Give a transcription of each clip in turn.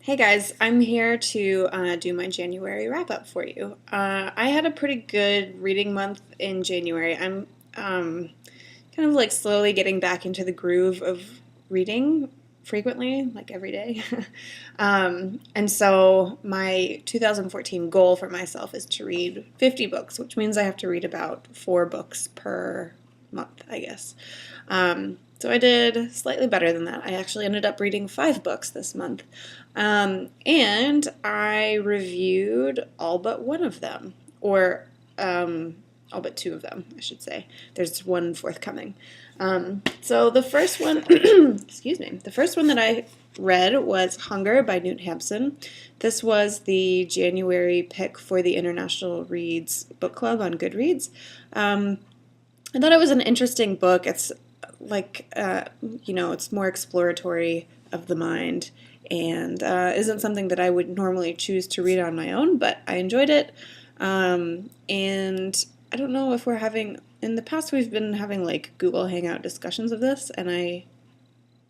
Hey guys, I'm here to do my January wrap up for you. I had a pretty good reading month in January. I'm kind of like slowly getting back into the groove of reading frequently, like every day. And so my 2014 goal for myself is to read 50 books, which means I have to read about 4 books per month, I guess. So I did slightly better than that. I actually ended up reading 5 books this month. And I reviewed all but one of them, or all but 2 of them, I should say. There's one forthcoming. So the first one, excuse me, the first one that I read was Hunger by Newt Hampson. This was the January pick for the International Reads Book Club on Goodreads. I thought it was an interesting book. It's like, it's more exploratory of the mind and isn't something that I would normally choose to read on my own, but I enjoyed it. And I don't know if in the past we've been having like Google Hangout discussions of this, and I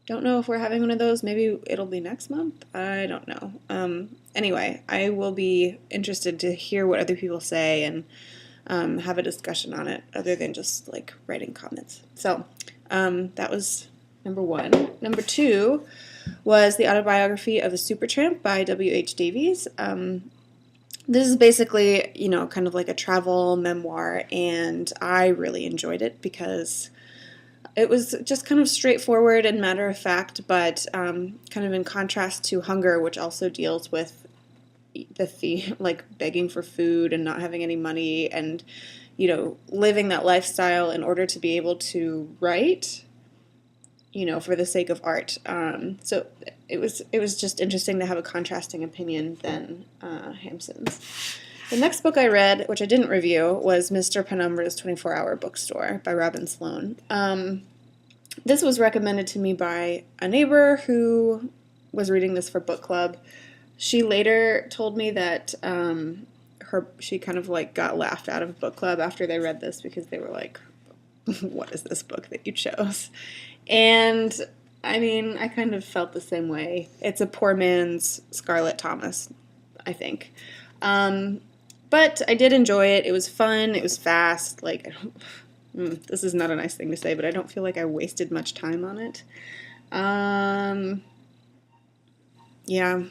don't know if we're having one of those. Maybe it'll be next month. I don't know. Anyway, I will be interested to hear what other people say and have a discussion on it other than just like writing comments. So that was number 1. Number 2 was the autobiography of a Supertramp by W.H. Davies. This is basically, kind of like a travel memoir, and I really enjoyed it because it was just kind of straightforward and matter of fact, but kind of in contrast to Hunger, which also deals with like begging for food and not having any money and, living that lifestyle in order to be able to write, for the sake of art. So it was just interesting to have a contrasting opinion than Hampson's. The next book I read, which I didn't review, was Mr. Penumbra's 24-Hour Bookstore by Robin Sloan. This was recommended to me by a neighbor who was reading this for book club. She later told me that she kind of like got laughed out of book club after they read this because they were like, what is this book that you chose? And I mean, I kind of felt the same way. It's a poor man's Scarlett Thomas, I think. But I did enjoy it. It was fun. It was fast. Like, this is not a nice thing to say, but I don't feel like I wasted much time on it. Yeah,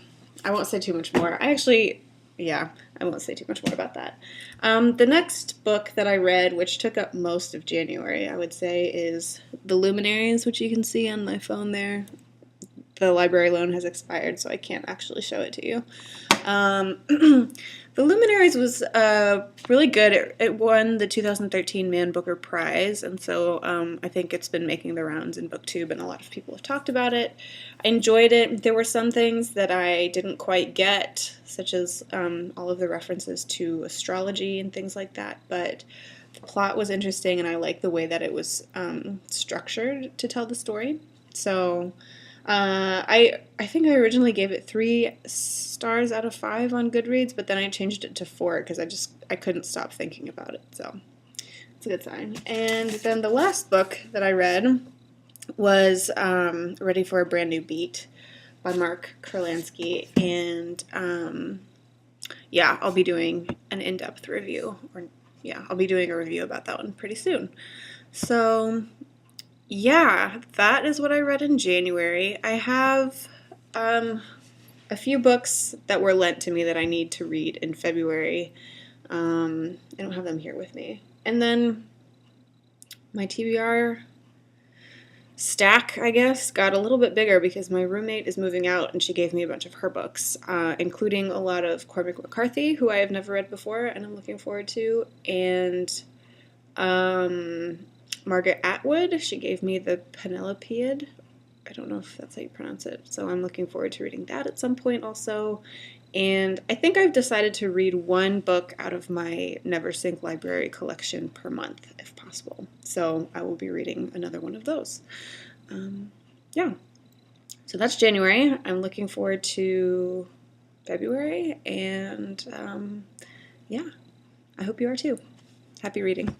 I won't say too much more. I won't say too much more about that. The next book that I read, which took up most of January, I would say, is The Luminaries, which you can see on my phone there. The library loan has expired, so I can't actually show it to you. The Luminaries was really good. It won the 2013 Man Booker Prize, and so I think it's been making the rounds in BookTube, and a lot of people have talked about it. I enjoyed it. There were some things that I didn't quite get, such as all of the references to astrology and things like that, but the plot was interesting, and I liked the way that it was structured to tell the story. So I think I originally gave it 3 stars out of 5 on Goodreads, but then I changed it to 4 because I couldn't stop thinking about it. So it's a good sign. And then the last book that I read was Ready for a Brand New Beat by Mark Kurlansky, and I'll be doing an in-depth review, I'll be doing a review about that one pretty soon. So yeah, that is what I read in January. I have a few books that were lent to me that I need to read in February. I don't have them here with me. And then my TBR stack, I guess, got a little bit bigger because my roommate is moving out and she gave me a bunch of her books, including a lot of Cormac McCarthy, who I have never read before and I'm looking forward to, and Margaret Atwood. She gave me the Penelopeid. I don't know if that's how you pronounce it. So I'm looking forward to reading that at some point also. And I think I've decided to read 1 book out of my Neversink library collection per month, if possible. So I will be reading another one of those. So that's January. I'm looking forward to February. And I hope you are too. Happy reading.